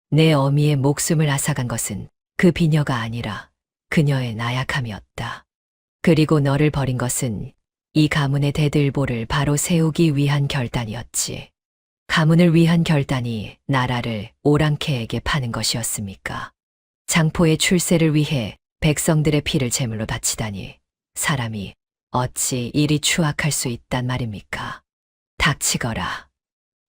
내 어미의 목숨을 앗아간 것은 그 비녀가 아니라 그녀의 나약함이었다. 그리고 너를 버린 것은 이 가문의 대들보를 바로 세우기 위한 결단이었지. 가문을 위한 결단이 나라를 오랑캐에게 파는 것이었습니까? 장포의 출세를 위해 백성들의 피를 제물로 바치다니 사람이 어찌 이리 추악할 수 있단 말입니까? 닥치거라.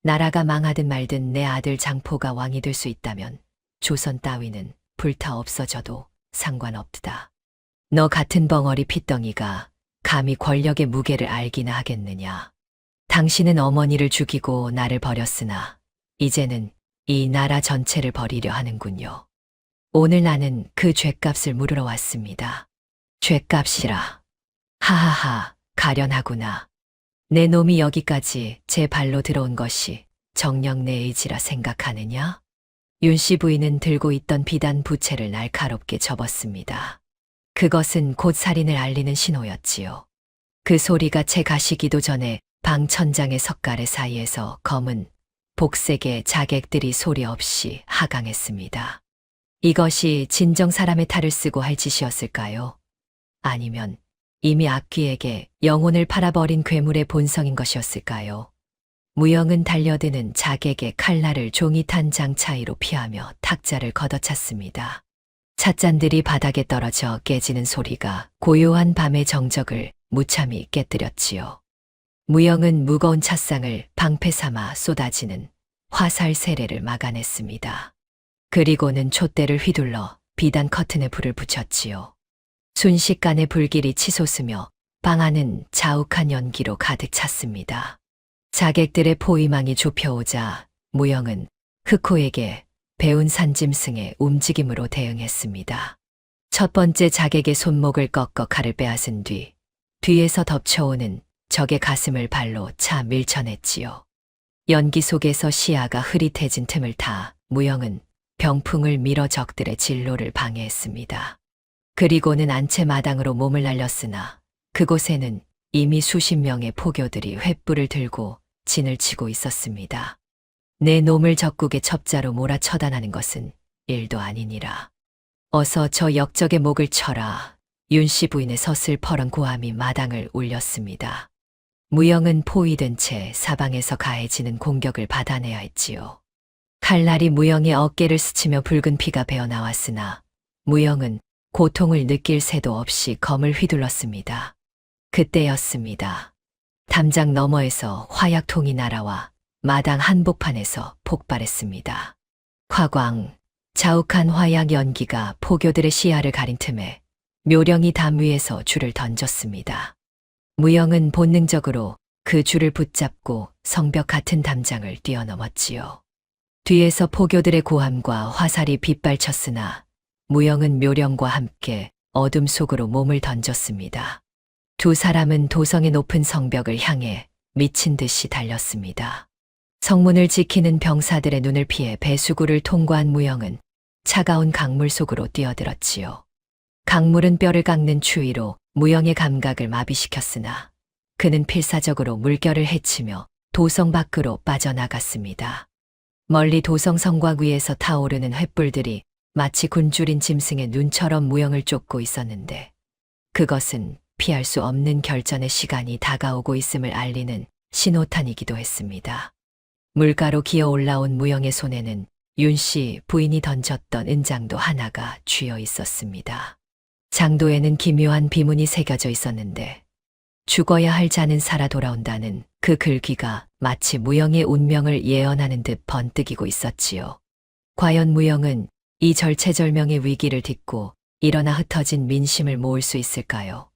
나라가 망하든 말든 내 아들 장포가 왕이 될 수 있다면 조선 따위는 불타 없어져도 상관없다. 너 같은 벙어리 핏덩이가 감히 권력의 무게를 알기나 하겠느냐. 당신은 어머니를 죽이고 나를 버렸으나 이제는 이 나라 전체를 버리려 하는군요. 오늘 나는 그 죗값을 물으러 왔습니다. 죗값이라. 하하하, 가련하구나. 내 놈이 여기까지 제 발로 들어온 것이 정녕 내 의지라 생각하느냐? 윤씨 부인은 들고 있던 비단 부채를 날카롭게 접었습니다. 그것은 곧 살인을 알리는 신호였지요. 그 소리가 채 가시기도 전에 방 천장의 석가래 사이에서 검은 복색의 자객들이 소리 없이 하강했습니다. 이것이 진정 사람의 탈을 쓰고 할 짓이었을까요? 아니면 이미 악귀에게 영혼을 팔아버린 괴물의 본성인 것이었을까요? 무영은 달려드는 자객의 칼날을 종이 탄 장 차이로 피하며 탁자를 걷어찼습니다. 찻잔들이 바닥에 떨어져 깨지는 소리가 고요한 밤의 정적을 무참히 깨뜨렸지요. 무영은 무거운 찻상을 방패 삼아 쏟아지는 화살 세례를 막아냈습니다. 그리고는 촛대를 휘둘러 비단 커튼에 불을 붙였지요. 순식간에 불길이 치솟으며 방 안은 자욱한 연기로 가득 찼습니다. 자객들의 포위망이 좁혀오자 무영은 흑호에게 배운 산짐승의 움직임으로 대응했습니다. 첫 번째 자객의 손목을 꺾어 칼을 빼앗은 뒤에서 덮쳐오는 적의 가슴을 발로 차 밀쳐냈지요. 연기 속에서 시야가 흐릿해진 틈을 타 무영은 병풍을 밀어 적들의 진로를 방해했습니다. 그리고는 안채 마당으로 몸을 날렸으나 그곳에는 이미 수십 명의 포교들이 횃불을 들고 진을 치고 있었습니다. 내 놈을 적국의 첩자로 몰아쳐다나는 것은 일도 아니니라. 어서 저 역적의 목을 쳐라. 윤씨 부인의 서슬퍼런 고함이 마당을 울렸습니다. 무영은 포위된 채 사방에서 가해지는 공격을 받아내야 했지요. 칼날이 무영의 어깨를 스치며 붉은 피가 배어나왔으나 무영은 고통을 느낄 새도 없이 검을 휘둘렀습니다. 그때였습니다. 담장 너머에서 화약통이 날아와 마당 한복판에서 폭발했습니다. 화광, 자욱한 화약 연기가 포교들의 시야를 가린 틈에 묘령이 담 위에서 줄을 던졌습니다. 무영은 본능적으로 그 줄을 붙잡고 성벽 같은 담장을 뛰어넘었지요. 뒤에서 포교들의 고함과 화살이 빗발쳤으나 무영은 묘령과 함께 어둠 속으로 몸을 던졌습니다. 두 사람은 도성의 높은 성벽을 향해 미친 듯이 달렸습니다. 성문을 지키는 병사들의 눈을 피해 배수구를 통과한 무영은 차가운 강물 속으로 뛰어들었지요. 강물은 뼈를 깎는 추위로 무영의 감각을 마비시켰으나 그는 필사적으로 물결을 헤치며 도성 밖으로 빠져나갔습니다. 멀리 도성 성곽 위에서 타오르는 횃불들이 마치 굶주린 짐승의 눈처럼 무영을 쫓고 있었는데 그것은 피할 수 없는 결전의 시간이 다가오고 있음을 알리는 신호탄이기도 했습니다. 물가로 기어 올라온 무영의 손에는 윤씨 부인이 던졌던 은장도 하나가 쥐어 있었습니다. 장도에는 기묘한 비문이 새겨져 있었는데 죽어야 할 자는 살아 돌아온다는 그 글귀가 마치 무영의 운명을 예언하는 듯 번뜩이고 있었지요. 과연 무영은 이 절체절명의 위기를 딛고 일어나 흩어진 민심을 모을 수 있을까요?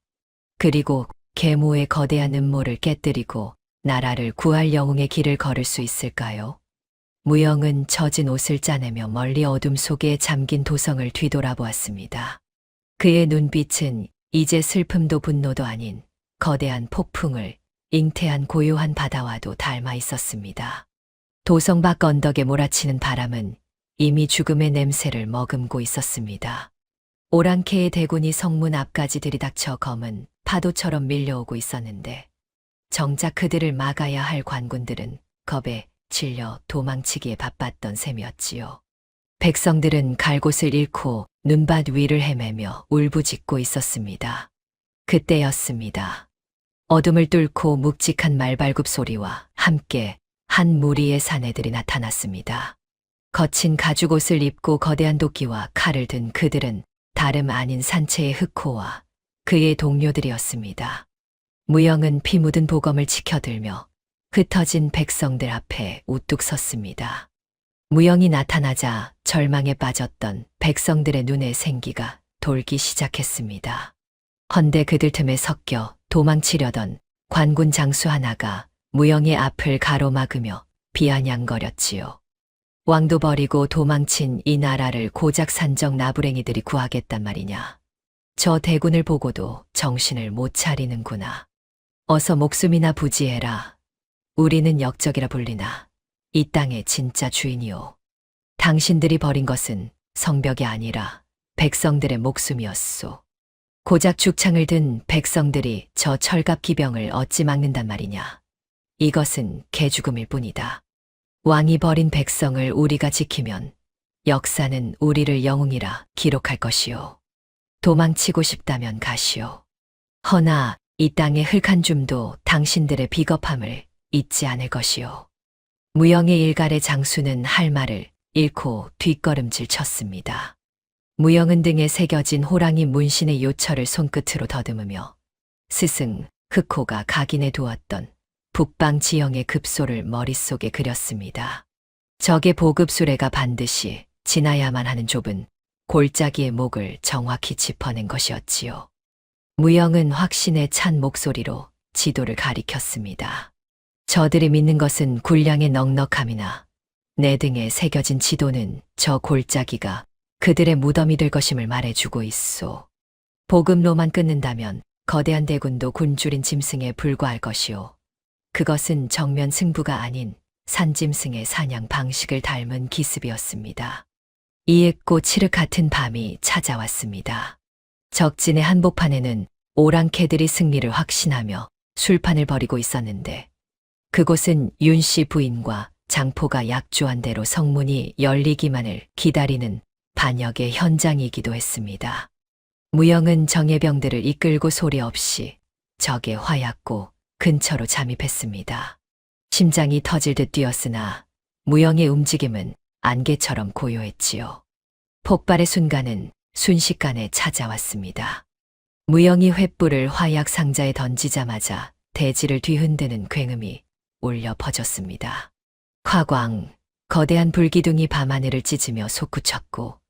그리고 계모의 거대한 음모를 깨뜨리고 나라를 구할 영웅의 길을 걸을 수 있을까요? 무영은 젖은 옷을 짜내며 멀리 어둠 속에 잠긴 도성을 뒤돌아보았습니다. 그의 눈빛은 이제 슬픔도 분노도 아닌 거대한 폭풍을 잉태한 고요한 바다와도 닮아 있었습니다. 도성 밖 언덕에 몰아치는 바람은 이미 죽음의 냄새를 머금고 있었습니다. 오랑캐의 대군이 성문 앞까지 들이닥쳐 검은 파도처럼 밀려오고 있었는데 정작 그들을 막아야 할 관군들은 겁에 질려 도망치기에 바빴던 셈이었지요. 백성들은 갈 곳을 잃고 눈밭 위를 헤매며 울부짖고 있었습니다. 그때였습니다. 어둠을 뚫고 묵직한 말발굽 소리와 함께 한 무리의 사내들이 나타났습니다. 거친 가죽옷을 입고 거대한 도끼와 칼을 든 그들은 다름 아닌 산채의 흑호와 그의 동료들이었습니다. 무영은 피 묻은 보검을 치켜들며 흩어진 백성들 앞에 우뚝 섰습니다. 무영이 나타나자 절망에 빠졌던 백성들의 눈에 생기가 돌기 시작했습니다. 헌데 그들 틈에 섞여 도망치려던 관군 장수 하나가 무영의 앞을 가로막으며 비아냥거렸지요. 왕도 버리고 도망친 이 나라를 고작 산적 나부랭이들이 구하겠단 말이냐. 저 대군을 보고도 정신을 못 차리는구나. 어서 목숨이나 부지해라. 우리는 역적이라 불리나 이 땅의 진짜 주인이오. 당신들이 버린 것은 성벽이 아니라 백성들의 목숨이었소. 고작 죽창을 든 백성들이 저 철갑 기병을 어찌 막는단 말이냐. 이것은 개죽음일 뿐이다. 왕이 버린 백성을 우리가 지키면 역사는 우리를 영웅이라 기록할 것이오. 도망치고 싶다면 가시오. 허나 이 땅의 흙 한 줌도 당신들의 비겁함을 잊지 않을 것이오. 무영의 일갈의 장수는 할 말을 잃고 뒷걸음질 쳤습니다. 무영은 등에 새겨진 호랑이 문신의 요철을 손끝으로 더듬으며 스승 흑호가 각인해 두었던 북방 지형의 급소를 머릿속에 그렸습니다. 적의 보급 수레가 반드시 지나야만 하는 좁은 골짜기의 목을 정확히 짚어낸 것이었지요. 무영은 확신에 찬 목소리로 지도를 가리켰습니다. 저들이 믿는 것은 군량의 넉넉함이나 내 등에 새겨진 지도는 저 골짜기가 그들의 무덤이 될 것임을 말해주고 있소. 복음로만 끊는다면 거대한 대군도 굶주린 짐승에 불과할 것이오. 그것은 정면 승부가 아닌 산짐승의 사냥 방식을 닮은 기습이었습니다. 이윽고 칠흑 같은 밤이 찾아왔습니다. 적진의 한복판에는 오랑캐들이 승리를 확신하며 술판을 벌이고 있었는데 그곳은 윤씨 부인과 장포가 약조한 대로 성문이 열리기만을 기다리는 반역의 현장이기도 했습니다. 무영은 정예병들을 이끌고 소리 없이 적의 화약고 근처로 잠입했습니다. 심장이 터질 듯 뛰었으나 무영의 움직임은 안개처럼 고요했지요. 폭발의 순간은 순식간에 찾아왔습니다. 무영이 횃불을 화약 상자에 던지자마자 대지를 뒤흔드는 굉음이 울려 퍼졌습니다. 화광, 거대한 불기둥이 밤하늘을 찢으며 솟구쳤고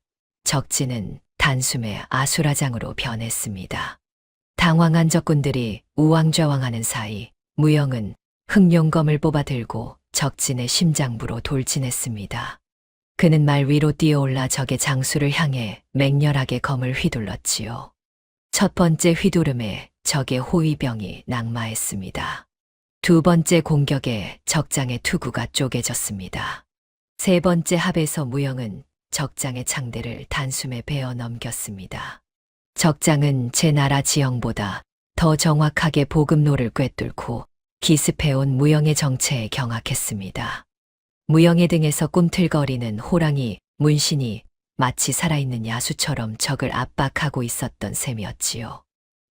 적진은 단숨에 아수라장으로 변했습니다. 당황한 적군들이 우왕좌왕하는 사이 무영은 흑룡검을 뽑아 들고 적진의 심장부로 돌진했습니다. 그는 말 위로 뛰어올라 적의 장수를 향해 맹렬하게 검을 휘둘렀지요. 첫 번째 휘두름에 적의 호위병이 낙마했습니다. 두 번째 공격에 적장의 투구가 쪼개졌습니다. 세 번째 합에서 무영은 적장의 창대를 단숨에 베어 넘겼습니다. 적장은 제 나라 지형보다 더 정확하게 보급로를 꿰뚫고 기습해온 무영의 정체에 경악했습니다. 무영의 등에서 꿈틀거리는 호랑이, 문신이 마치 살아있는 야수처럼 적을 압박하고 있었던 셈이었지요.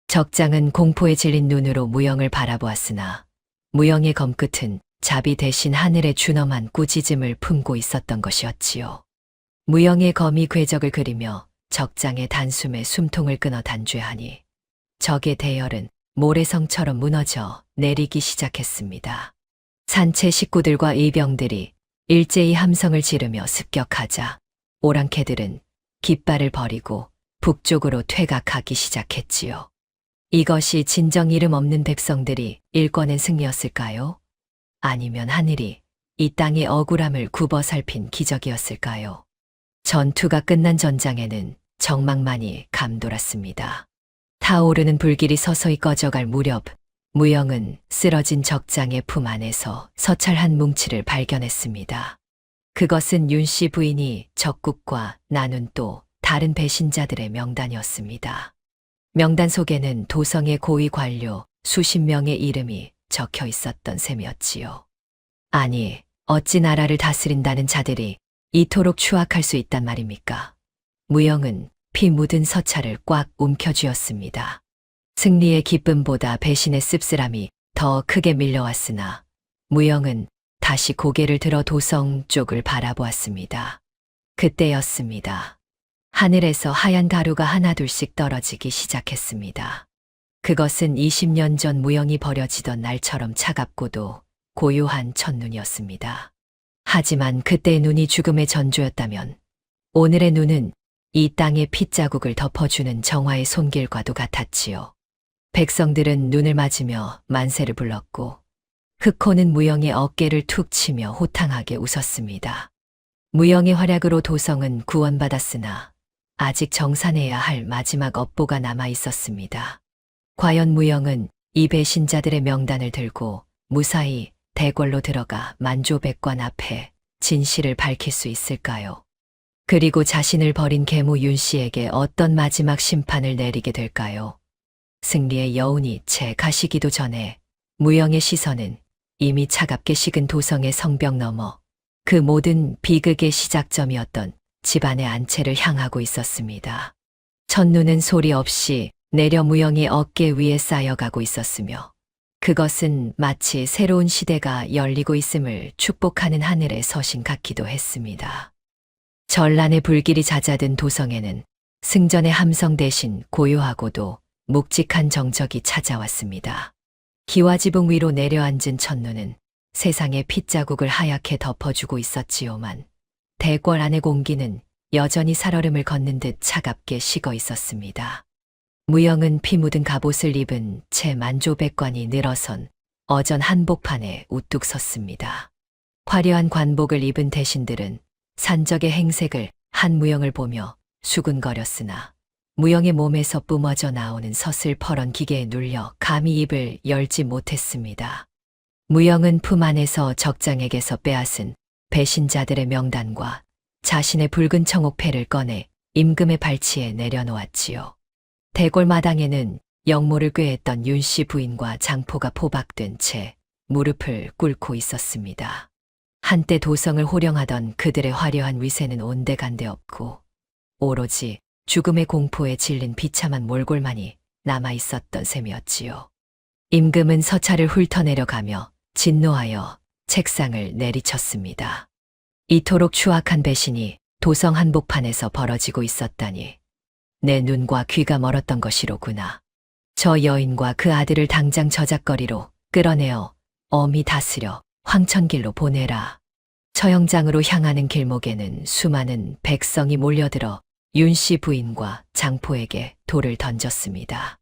적장은 공포에 질린 눈으로 무영을 바라보았으나 무영의 검끝은 자비 대신 하늘의 준엄한 꾸짖음을 품고 있었던 것이었지요. 무영의 검이 궤적을 그리며 적장의 단숨에 숨통을 끊어 단죄하니 적의 대열은 모래성처럼 무너져 내리기 시작했습니다. 산채 식구들과 의병들이 일제히 함성을 지르며 습격하자 오랑캐들은 깃발을 버리고 북쪽으로 퇴각하기 시작했지요. 이것이 진정 이름 없는 백성들이 일궈낸 승리였을까요? 아니면 하늘이 이 땅의 억울함을 굽어 살핀 기적이었을까요? 전투가 끝난 전장에는 정막만이 감돌았습니다. 타오르는 불길이 서서히 꺼져갈 무렵 무영은 쓰러진 적장의 품 안에서 서찰 한 뭉치를 발견했습니다. 그것은 윤씨 부인이 적국과 나눈 또 다른 배신자들의 명단이었습니다. 명단 속에는 도성의 고위 관료 수십 명의 이름이 적혀 있었던 셈이었지요. 아니, 어찌 나라를 다스린다는 자들이 이토록 추악할 수 있단 말입니까? 무영은 피 묻은 서찰을 꽉 움켜쥐었습니다. 승리의 기쁨보다 배신의 씁쓸함이 더 크게 밀려왔으나 무영은 다시 고개를 들어 도성 쪽을 바라보았습니다. 그때였습니다. 하늘에서 하얀 가루가 하나둘씩 떨어지기 시작했습니다. 그것은 20년 전 무영이 버려지던 날처럼 차갑고도 고요한 첫눈이었습니다. 하지만 그때의 눈이 죽음의 전조였다면 오늘의 눈은 이 땅의 핏자국을 덮어주는 정화의 손길과도 같았지요. 백성들은 눈을 맞으며 만세를 불렀고 흑호는 무영의 어깨를 툭 치며 호탕하게 웃었습니다. 무영의 활약으로 도성은 구원받았으나 아직 정산해야 할 마지막 업보가 남아 있었습니다. 과연 무영은 이 배신자들의 명단을 들고 무사히 대궐로 들어가 만조백관 앞에 진실을 밝힐 수 있을까요? 그리고 자신을 버린 계모 윤씨에게 어떤 마지막 심판을 내리게 될까요? 승리의 여운이 채 가시기도 전에 무영의 시선은 이미 차갑게 식은 도성의 성벽 너머 그 모든 비극의 시작점이었던 집안의 안채를 향하고 있었습니다. 첫눈은 소리 없이 내려 무영의 어깨 위에 쌓여가고 있었으며 그것은 마치 새로운 시대가 열리고 있음을 축복하는 하늘의 서신 같기도 했습니다. 전란의 불길이 잦아든 도성에는 승전의 함성 대신 고요하고도 묵직한 정적이 찾아왔습니다. 기와지붕 위로 내려앉은 첫눈은 세상의 핏자국을 하얗게 덮어주고 있었지요만 대궐 안의 공기는 여전히 살얼음을 걷는 듯 차갑게 식어 있었습니다. 무영은 피 묻은 갑옷을 입은 채 만조백관이 늘어선 어전 한복판에 우뚝 섰습니다. 화려한 관복을 입은 대신들은 산적의 행색을 한 무영을 보며 수군거렸으나 무영의 몸에서 뿜어져 나오는 서슬퍼런 기계에 눌려 감히 입을 열지 못했습니다. 무영은 품 안에서 적장에게서 빼앗은 배신자들의 명단과 자신의 붉은 청옥패를 꺼내 임금의 발치에 내려놓았지요. 대궐마당에는 영모를 꾀했던 윤씨 부인과 장포가 포박된 채 무릎을 꿇고 있었습니다. 한때 도성을 호령하던 그들의 화려한 위세는 온데간데 없고 오로지 죽음의 공포에 질린 비참한 몰골만이 남아 있었던 셈이었지요. 임금은 서차를 훑어내려가며 진노하여 책상을 내리쳤습니다. 이토록 추악한 배신이 도성 한복판에서 벌어지고 있었다니 내 눈과 귀가 멀었던 것이로구나. 저 여인과 그 아들을 당장 저작거리로 끌어내어 엄히 다스려 황천길로 보내라. 처형장으로 향하는 길목에는 수많은 백성이 몰려들어 윤씨 부인과 장포에게 돌을 던졌습니다.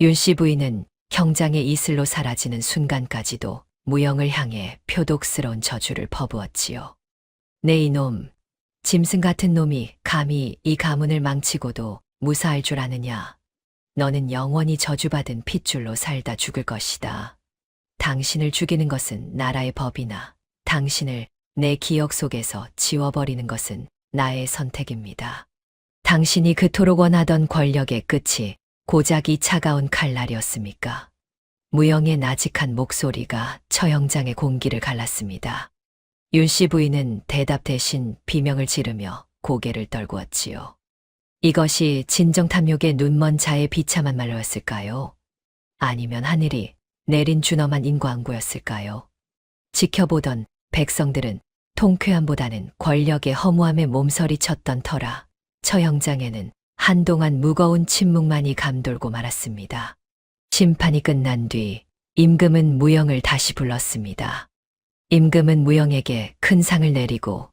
윤씨 부인은 형장의 이슬로 사라지는 순간까지도 무영을 향해 표독스러운 저주를 퍼부었지요. 내 이놈, 짐승 같은 놈이 감히 이 가문을 망치고도 무사할 줄 아느냐. 너는 영원히 저주받은 핏줄로 살다 죽을 것이다. 당신을 죽이는 것은 나라의 법이나 당신을 내 기억 속에서 지워버리는 것은 나의 선택입니다. 당신이 그토록 원하던 권력의 끝이 고작 이 차가운 칼날이었습니까? 무영의 나직한 목소리가 처형장의 공기를 갈랐습니다. 윤씨 부인은 대답 대신 비명을 지르며 고개를 떨구었지요. 이것이 진정탐욕의 눈먼 자의 비참한 말로였을까요? 아니면 하늘이 내린 준엄한 인과응보였을까요? 지켜보던 백성들은 통쾌함보다는 권력의 허무함에 몸서리쳤던 터라 처형장에는 한동안 무거운 침묵만이 감돌고 말았습니다. 심판이 끝난 뒤 임금은 무영을 다시 불렀습니다. 임금은 무영에게 큰 상을 내리고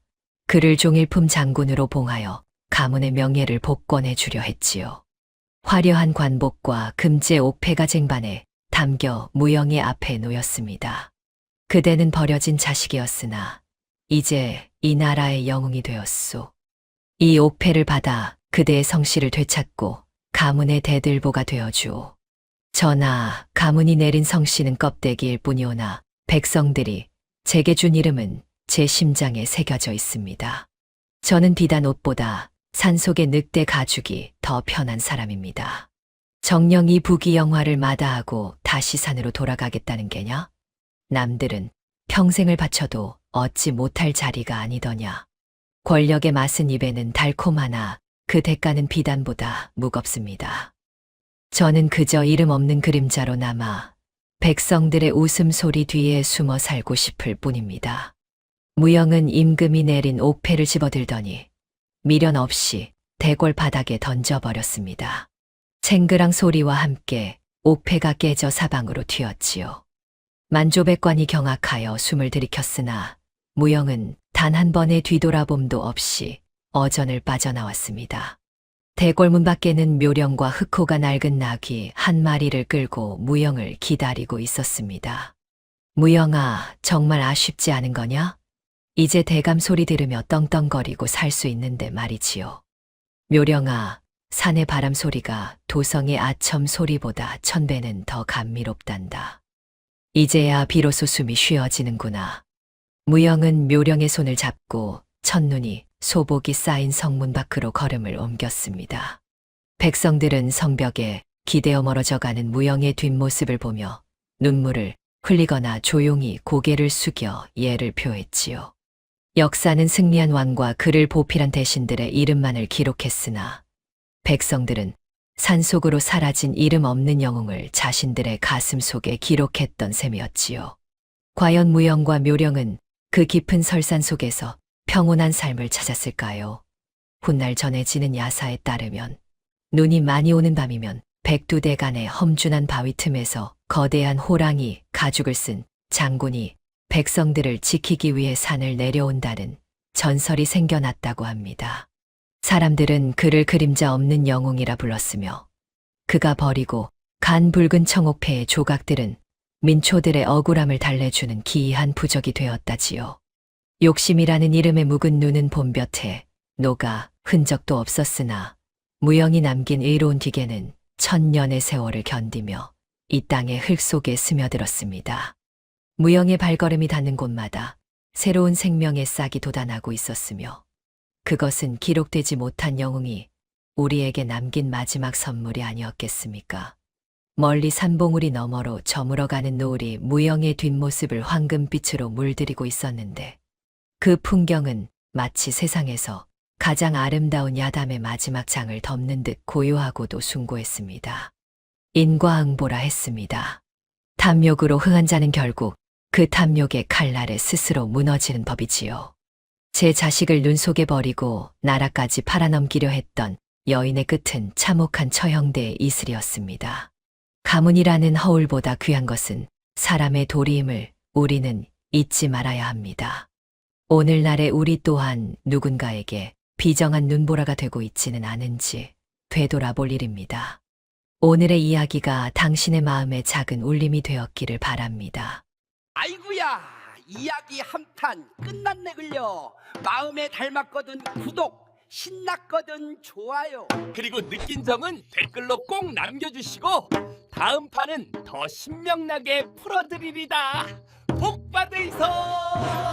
그를 종일품 장군으로 봉하여 가문의 명예를 복권해 주려 했지요. 화려한 관복과 금제 옥패가 쟁반에 담겨 무영의 앞에 놓였습니다. 그대는 버려진 자식이었으나 이제 이 나라의 영웅이 되었소. 이 옥패를 받아 그대의 성씨를 되찾고 가문의 대들보가 되어주오. 전하, 가문이 내린 성씨는 껍데기일 뿐이오나 백성들이 제게 준 이름은 제 심장에 새겨져 있습니다. 저는 비단 옷보다 산속의 늑대 가죽이 더 편한 사람입니다. 정녕 이 부귀영화를 마다하고 다시 산으로 돌아가겠다는 게냐? 남들은 평생을 바쳐도 얻지 못할 자리가 아니더냐. 권력의 맛은 입에는 달콤하나 그 대가는 비단보다 무겁습니다. 저는 그저 이름 없는 그림자로 남아 백성들의 웃음소리 뒤에 숨어 살고 싶을 뿐입니다. 무영은 임금이 내린 옥패를 집어들더니 미련 없이 대궐 바닥에 던져버렸습니다. 챙그랑 소리와 함께 옥패가 깨져 사방으로 튀었지요. 만조백관이 경악하여 숨을 들이켰으나 무영은 단 한 번의 뒤돌아봄도 없이 어전을 빠져나왔습니다. 대궐문 밖에는 묘령과 흑호가 낡은 나귀 한 마리를 끌고 무영을 기다리고 있었습니다. 무영아, 정말 아쉽지 않은 거냐? 이제 대감 소리 들으며 떵떵거리고 살 수 있는데 말이지요. 묘령아, 산의 바람 소리가 도성의 아첨 소리보다 1000배는 더 감미롭단다. 이제야 비로소 숨이 쉬어지는구나. 무영은 묘령의 손을 잡고 첫눈이 소복이 쌓인 성문 밖으로 걸음을 옮겼습니다. 백성들은 성벽에 기대어 멀어져가는 무영의 뒷모습을 보며 눈물을 흘리거나 조용히 고개를 숙여 예를 표했지요. 역사는 승리한 왕과 그를 보필한 대신들의 이름만을 기록했으나 백성들은 산속으로 사라진 이름 없는 영웅을 자신들의 가슴 속에 기록했던 셈이었지요. 과연 무영과 묘령은 그 깊은 설산 속에서 평온한 삶을 찾았을까요? 훗날 전해지는 야사에 따르면 눈이 많이 오는 밤이면 백두대간의 험준한 바위 틈에서 거대한 호랑이 가죽을 쓴 장군이 백성들을 지키기 위해 산을 내려온다는 전설이 생겨났다고 합니다. 사람들은 그를 그림자 없는 영웅이라 불렀으며 그가 버리고 간 붉은 청옥패의 조각들은 민초들의 억울함을 달래주는 기이한 부적이 되었다지요. 욕심이라는 이름의 묵은 눈은 봄볕에 녹아 흔적도 없었으나 무영이 남긴 의로운 기계는 천년의 세월을 견디며 이 땅의 흙 속에 스며들었습니다. 무영의 발걸음이 닿는 곳마다 새로운 생명의 싹이 돋아나고 있었으며 그것은 기록되지 못한 영웅이 우리에게 남긴 마지막 선물이 아니었겠습니까? 멀리 산봉우리 너머로 저물어가는 노을이 무영의 뒷모습을 황금빛으로 물들이고 있었는데 그 풍경은 마치 세상에서 가장 아름다운 야담의 마지막 장을 덮는 듯 고요하고도 숭고했습니다. 인과응보라 했습니다. 탐욕으로 흥한 자는 결국 그 탐욕의 칼날에 스스로 무너지는 법이지요. 제 자식을 눈 속에 버리고 나라까지 팔아넘기려 했던 여인의 끝은 참혹한 처형대의 이슬이었습니다. 가문이라는 허울보다 귀한 것은 사람의 도리임을 우리는 잊지 말아야 합니다. 오늘날의 우리 또한 누군가에게 비정한 눈보라가 되고 있지는 않은지 되돌아볼 일입니다. 오늘의 이야기가 당신의 마음에 작은 울림이 되었기를 바랍니다. 아이구야, 이야기 한판 끝났네 글려. 마음에 닮았거든 구독, 신났거든 좋아요, 그리고 느낀 점은 댓글로 꼭 남겨주시고 다음 판은 더 신명나게 풀어드리리다. 복 받으이소.